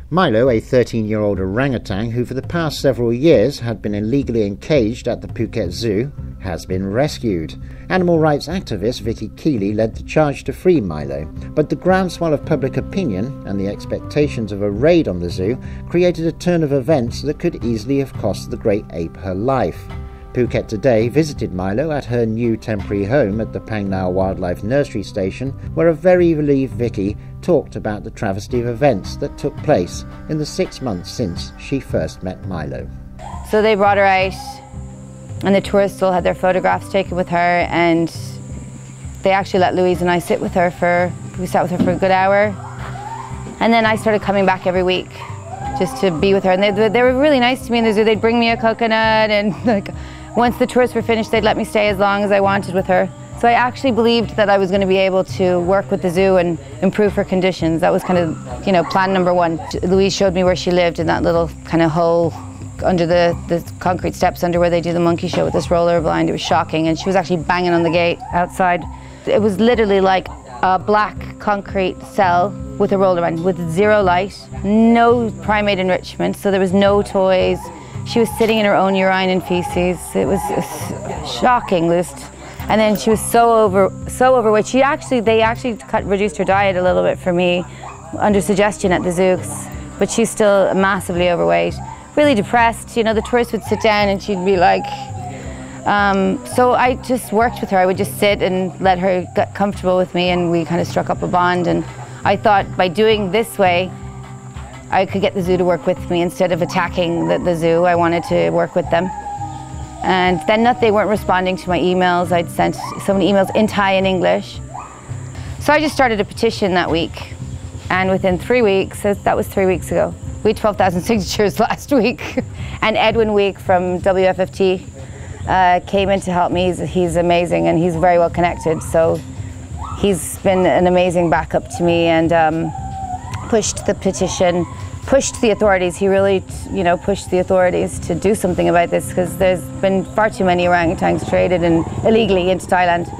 Milo, a 13-year-old orangutan who for the past several years had been illegally encaged at the Phuket Zoo, has been rescued. Animal rights activist Vicki Kiely led the charge to free Milo, but the groundswell of public opinion and the expectations of a raid on the zoo created a turn of events that could easily have cost the great ape her life. Phuket Today visited Milo at her new temporary home at the Phang Nga Wildlife Nursery Station, where a very relieved Vicki talked about the travesty of events that took place in the 6 months since she first met Milo. So they brought her out, and the tourists all had their photographs taken with her, and they actually let Louise and I sit with her we sat with her for a good hour. And then I started coming back every week just to be with her, and they were really nice to me in the zoo. They'd bring me a coconut, and once the tourists were finished, they'd let me stay as long as I wanted with her. So I actually believed that I was going to be able to work with the zoo and improve her conditions. That was kind of, plan number one. Louise showed me where she lived in that little kind of hole under the concrete steps under where they do the monkey show with this roller blind. It was shocking, and she was actually banging on the gate outside. It was literally like a black concrete cell with a roller blind, with zero light, no primate enrichment, so there was no toys. She was sitting in her own urine and feces. It was a shocking list. And then she was so overweight. They actually reduced her diet a little bit for me under suggestion at the zoo, but she's still massively overweight. Really depressed. The tourists would sit down and she'd be like, so I just worked with her. I would just sit and let her get comfortable with me, and we kind of struck up a bond. And I thought by doing this way, I could get the zoo to work with me instead of attacking the zoo. I wanted to work with them. And then they weren't responding to my emails. I'd sent so many emails in Thai and English. So I just started a petition that week. And within 3 weeks, that was 3 weeks ago, we had 12,000 signatures last week. And Edwin Week from WFFT came in to help me. He's amazing, and he's very well connected. So he's been an amazing backup to me, and pushed the petition, pushed the authorities. He really, pushed the authorities to do something about this, because there's been far too many orangutans traded illegally into Thailand.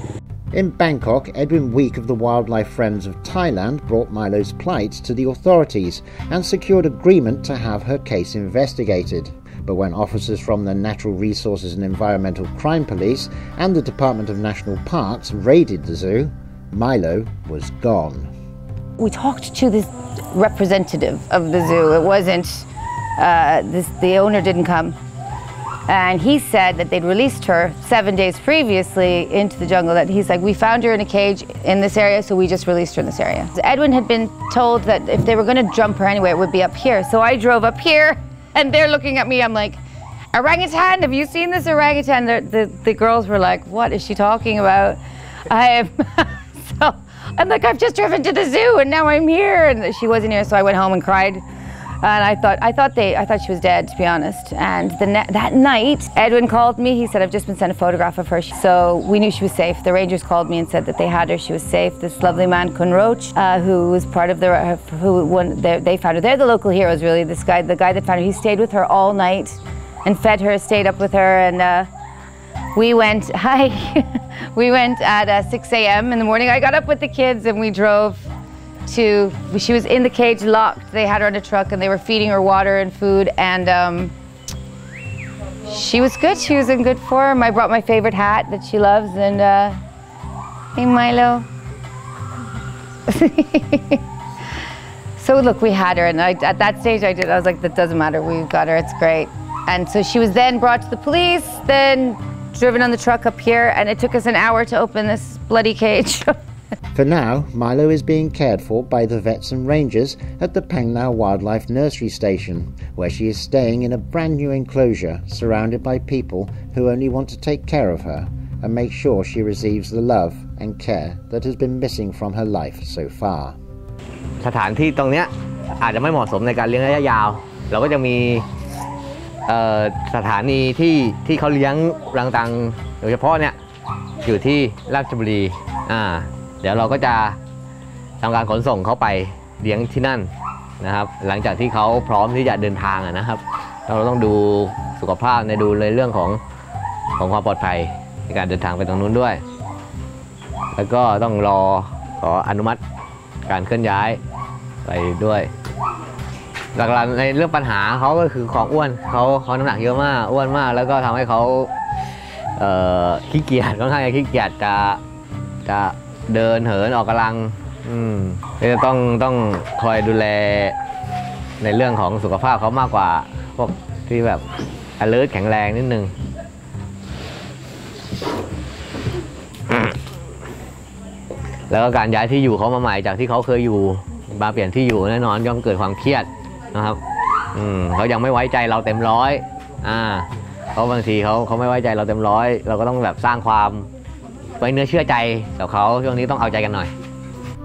In Bangkok, Edwin Week of the Wildlife Friends of Thailand brought Milo's plight to the authorities and secured agreement to have her case investigated. But when officers from the Natural Resources and Environmental Crime Police and the Department of National Parks raided the zoo, Milo was gone. We talked to this representative of the zoo. It wasn't, the owner didn't come. And he said that they'd released her 7 days previously into the jungle. That he's like, we found her in a cage in this area, so we just released her in this area. Edwin had been told that if they were going to jump her anyway, it would be up here. So I drove up here, and they're looking at me. I'm like, orangutan, have you seen this orangutan? The girls were like, what is she talking about? So I'm like, I've just driven to the zoo, and now I'm here. And she wasn't here, so I went home and cried. And I thought she was dead, to be honest. And that night, Edwin called me. He said, I've just been sent a photograph of her. So we knew she was safe. The rangers called me and said that they had her. She was safe. This lovely man, Kun Roach, who was part of they found her. They're the local heroes, really. The guy that found her, he stayed with her all night and fed her, stayed up with her. And we went, we went at 6 a.m. in the morning. I got up with the kids and we drove she was in the cage locked. They had her in a truck and they were feeding her water and food, and she was good. She was in good form. I brought my favorite hat that she loves, and hey Milo. So look, we had her, and at that stage I was like, that doesn't matter, we got her, it's great. And so she was then brought to the police, then driven on the truck up here, and it took us an hour to open this bloody cage. For now, Milo is being cared for by the vets and rangers at the Phang Nga Wildlife Nursery Station, where she is staying in a brand new enclosure surrounded by people who only want to take care of her and make sure she receives the love and care that has been missing from her life so far. สถานที่ตรงเนี้ยอาจจะไม่เหมาะสมในการเลี้ยงระยะยาวเราก็จะมีสถานีที่เขาเลี้ยงรังตังโดยเฉพาะเนี่ยอยู่ที่ราชบุรีเดี๋ยวเราก็จะทำการขนส่งเขาไปเลี้ยงที่นั่นนะครับหลังจากที่เขาพร้อมที่จะเดินทางนะครับเราต้องดูสุขภาพดูในเรื่องของความปลอดภัยในการเดินทางไปตรงนู้นด้วยแล้วก็ต้องขออนุมัติการเคลื่อนย้ายไปด้วย หลักๆในเรื่องปัญหาเขาก็คือของอ้วนเขาน้ำหนักเยอะมากอ้วนมากแล้วก็ทำให้เขาขี้เกียจค่อนข้างจะขี้เกียจจะเดินเหินออกกำลังจะต้องคอยดูแลในเรื่องของสุขภาพเขามากกว่าพวกที่แบบ alert แข็งแรงนิดนึงแล้วก็การย้ายที่อยู่เขามาใหม่จากที่เขาเคยอยู่มาเปลี่ยนที่อยู่แน่นอนย่อมเกิดความเครียดนะครับเขายังไม่ไว้ใจเราเต็มร้อยเพราะบางทีเขาไม่ไว้ใจเราเต็มร้อยเราก็ต้องแบบสร้างความไว้เนื้อเชื่อใจกับเขาช่วงนี้ต้องเอาใจกันหน่อย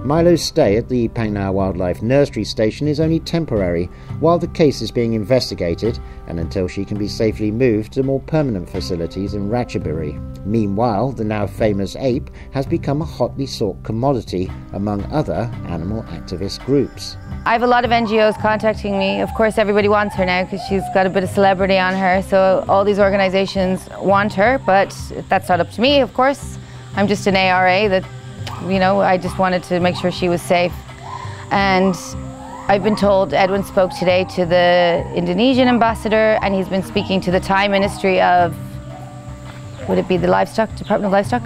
Milo's stay at the Phang Nga Wildlife Nursery Station is only temporary while the case is being investigated and until she can be safely moved to more permanent facilities in Ratchaburi. Meanwhile, the now famous ape has become a hotly sought commodity among other animal activist groups. I have a lot of NGOs contacting me. Of course, everybody wants her now because she's got a bit of celebrity on her. So all these organizations want her, but that's not up to me, of course. I'm just an ARA that, you know, I just wanted to make sure she was safe. And I've been told Edwin spoke today to the Indonesian ambassador, and he's been speaking to the Thai Ministry of, would it be the Livestock, Department of Livestock?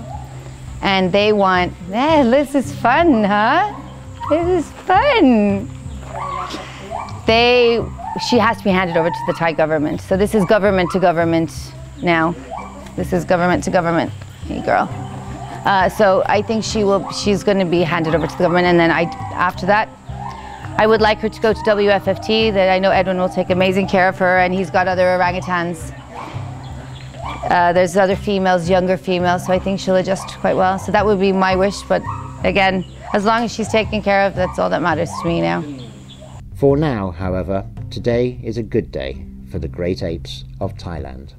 And they want, this is fun, huh? This is fun. She has to be handed over to the Thai government. So this is government to government now. This is government to government. Hey, girl. So I think she's going to be handed over to the government, and then after that, I would like her to go to WFFT. That I know Edwin will take amazing care of her, and he's got other orangutans. There's other females, younger females, so I think she'll adjust quite well. So that would be my wish, but again, as long as she's taken care of, that's all that matters to me now. For now, however, today is a good day for the great apes of Thailand.